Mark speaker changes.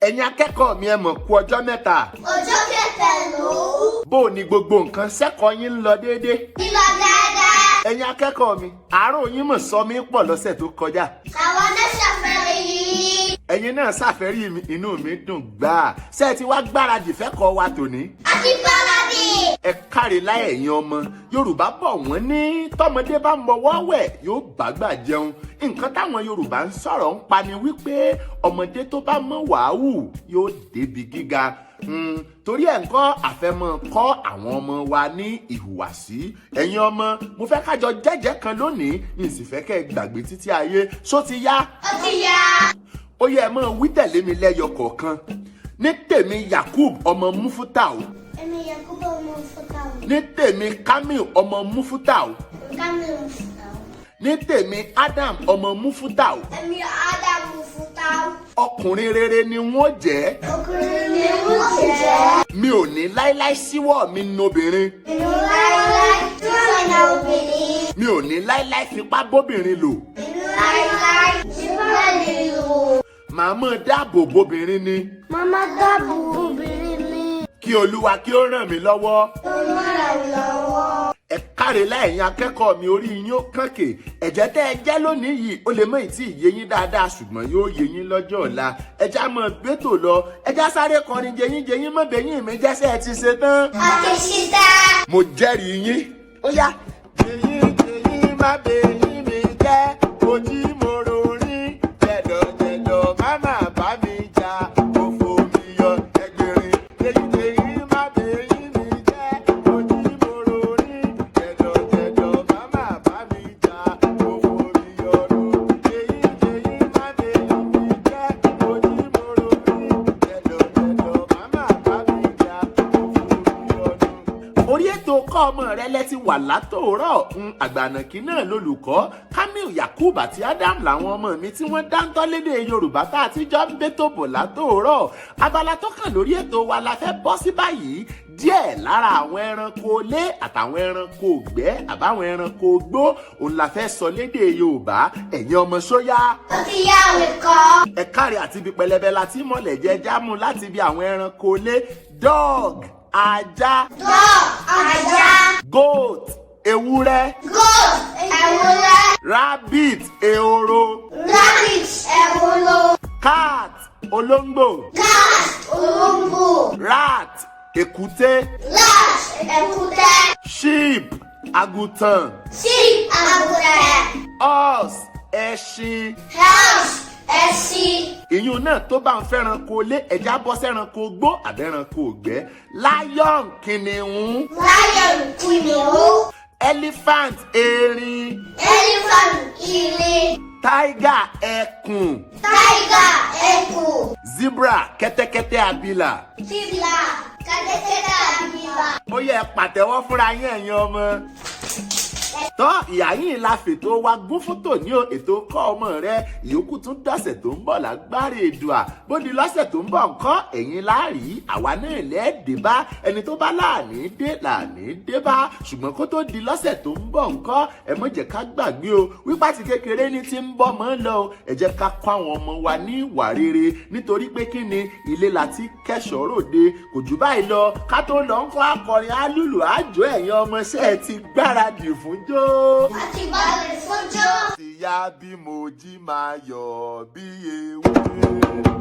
Speaker 1: ẹ̀yin akẹ́kọ̀ọ́ mi ẹ mọ̀ kú ọjọ́ mẹ́ta.
Speaker 2: Ọjọ́ kẹta ló.
Speaker 1: Bó ni gbogbo nǹkan ṣẹ́kọ̀ọ́ yín ń lọ déédé?
Speaker 2: Lílọ dáadáa.
Speaker 1: Ẹ̀yin akẹ́kọ̀ọ́ mi àárò yín mọ̀ sọ mí pọ̀ lọ́sẹ̀ tó kọjá.
Speaker 2: Àwọn náà ṣàfẹ́rẹ́ yìí.
Speaker 1: Ẹ̀yin náà ṣàfẹ́rí mi, inú mi dùn gbáà. Ṣé ẹ ti wá gbáradì fẹ́kọ̀ọ́ wa tòní?
Speaker 2: A ti gbáradì.
Speaker 1: Ẹ káre láì ẹ̀yin ọmọ. Yorùbá bọ̀ wọ́n ní tọ́mọdé bá mọwọ́ wẹ̀ yóò bágbà jẹun. Nǹkan táwọn Yorùbá ń sọ̀rọ̀ ń pa ni wípé ọmọdé tó bá mọ̀ wàhù yóò débi gíga. Torí ẹ̀ ń kọ́ àfẹ́mọ́ kọ́ àwọn ọmọ wa ní ìhùwàsí. Ẹ̀yin ọmọ mo fẹ́ kájọ jẹ́jẹ́ kan lónìí n sì fẹ́ kẹ́ ẹ gbàgbé títí ayé. Ṣó ti yá?
Speaker 2: Ó ti yá.
Speaker 1: Ó yẹ ẹ máa wí tẹ̀lé mi lẹ́yọ kọ̀ọ̀kan. Ní tèmi Yakub ọmọ Mufutau.
Speaker 2: Èmi Yakub ọmọ Mufutau.
Speaker 1: Ní tèmi Kamil ọmọ Mufutau.
Speaker 2: Kamil Mufutau.
Speaker 1: Ní tèmi Adam ọmọ Mufutau.
Speaker 2: Èmi Adam Mufutau.
Speaker 1: Ọkùnrin rere ni wọ́n jẹ́.
Speaker 2: Ọkùnrin ni wọ́n jẹ́.
Speaker 1: Mi ò ní láíláí síwọ́ mi nobìnrin.
Speaker 2: Inú láíláí tí wọ́n na obìnrin.
Speaker 1: Mi ò ní láíláí fipá bóbìnrin lò.
Speaker 2: Inú láíláí tí wọ́n lè lò.
Speaker 1: Màá mọ̀ dáàbò bóbìnrin ni.
Speaker 2: Màmá dáàbò obìnrin ni.
Speaker 1: Kí Olúwa kí ó ràn mí lọ́wọ́.
Speaker 2: Olúwa ràn mí lọ́wọ́.
Speaker 1: Ẹ káre láẹ̀yin akẹ́kọ̀ọ́ mi orí yín ó kànkè. Ẹ̀jẹ̀ tẹ́ ẹ jẹ́ lónìí yìí ó lè mọ̀ ìtì yé yín dáadáa ṣùgbọ́n yóò yé yín lọ́jọ́ ọ̀la. Ẹja mọ̀ gbẹ́tò lọ. Ẹja sáré kọrin jẹyín mọ̀ bẹ̀yìn mi jẹ́sẹ̀ ẹ ti ṣe tán.
Speaker 2: A ti ṣe tán.
Speaker 1: Mo jẹ́rìí yín. Ó yá. Jẹyín má bẹ̀yìn mi jẹ́ ojí mo rorin jẹ̀dọ̀jẹ̀dọ̀ má má bá mi jà òfò mi yọ ẹgbẹ̀rin. Jẹyín má bẹ̀yìn mi jẹ́ ojí mo rorin jẹ̀dọ̀jẹ̀dọ̀ má má bá mi jà òfò mi yọ lọ. Jẹyín má bẹ̀yìn mi jẹ́ ojí mo rorin jẹ̀dọ̀jẹ̀dọ̀ má má bá mi jà òfò mi yọ lọ. Orí ètò kọ́ ọmọ rẹ lẹ́tí wà látòórọ̀ àgbànàkí náà lolùkọ́ Kamil Yakub àti Adam làwọn ọmọ mi tí wọ́n dáńtọ́ lédè Yorùbá tá a ti jọ ń bẹ́ tó bò látòórọ̀. Abala tó kàn lórí ètò wa la fẹ́ bọ́ sí báyìí. Díẹ̀ lára àwọn ẹranko ilé àtàwọn ẹranko ìgbẹ́ àbáwọn ẹranko igbó òun la fẹ́ sọ lédè Yorùbá. Ẹ̀yin ọmọ sóyá.
Speaker 2: Ó ti yá olùkọ́.
Speaker 1: Ẹ káre àti ibi pẹlẹbẹ la ti mọ̀lẹ̀ jẹ́ jámù láti ibi àwọn ẹranko ilé. Dog ajá.
Speaker 2: Dog ajá.
Speaker 1: Goat ewúrẹ́.
Speaker 2: Goat ewúrẹ́.
Speaker 1: Rabbit ehoro.
Speaker 2: Rabbit ehoro.
Speaker 1: Cat olóńgbò.
Speaker 2: Cat olóńgbò.
Speaker 1: Rat èkúté.
Speaker 2: Rat èkúté.
Speaker 1: Sheep àgùntàn.
Speaker 2: Sheep àgùntàn.
Speaker 1: Horse ẹṣin.
Speaker 2: Horse ẹṣin.
Speaker 1: Ìyún náà tó bá ń fẹ́ranko lé ẹja bọ́ sẹ́ranko gbó àbẹ́ranko ògbẹ́. Lion kìnìún.
Speaker 2: Lion kìnìún.
Speaker 1: Elephant erin.
Speaker 2: Elephant erin.
Speaker 1: Tiger ẹkùn.
Speaker 2: Tiger ẹkùn.
Speaker 1: Zebra kẹ́tẹ́kẹ́tẹ́ abilà.
Speaker 2: Zebra kẹ́tẹ́kẹ́tẹ́ abilà.
Speaker 1: Ó yẹ pàtẹ́wọ́ fúnra yín ẹ̀yin ọmọ. Tọ́ ìyá yìí la fètò wa gún fótò ní ètò kọ́ ọmọ rẹ ìyókù tún dọ̀sẹ̀ tó ń bọ̀ lágbára èdùà bódi lọ́sẹ̀ tó ń bọ̀ nǹkan ẹ̀yin láàrí àwa náà lẹ́ẹ̀dẹ́ bá ẹni tó bá láàní dé láàní dé bá ṣùgbọ́n kó tó di lọ́sẹ̀ tó ń bọ̀ nǹkan ẹ má jẹ́ ká gbàgbé o wípá ti kékeré ní ti ń bọ̀ mọ́ lọ ẹ jẹ́ ká kọ́ àwọn ọmọ wa ní ìwà rere nítorí pé kí ni ilé la ti kẹ́ṣọ̀ọ́ ròde kò jù báyìí lọ ká tó lọ ń kọ́ akọrin alúlù àjò ẹ̀yin ọmọ ṣẹ́ ti gbáradì fún jó.
Speaker 2: Àti balẹ̀ fún jó.
Speaker 1: Ìyá bí mo jí máa yọ̀ bí ewúrẹ́.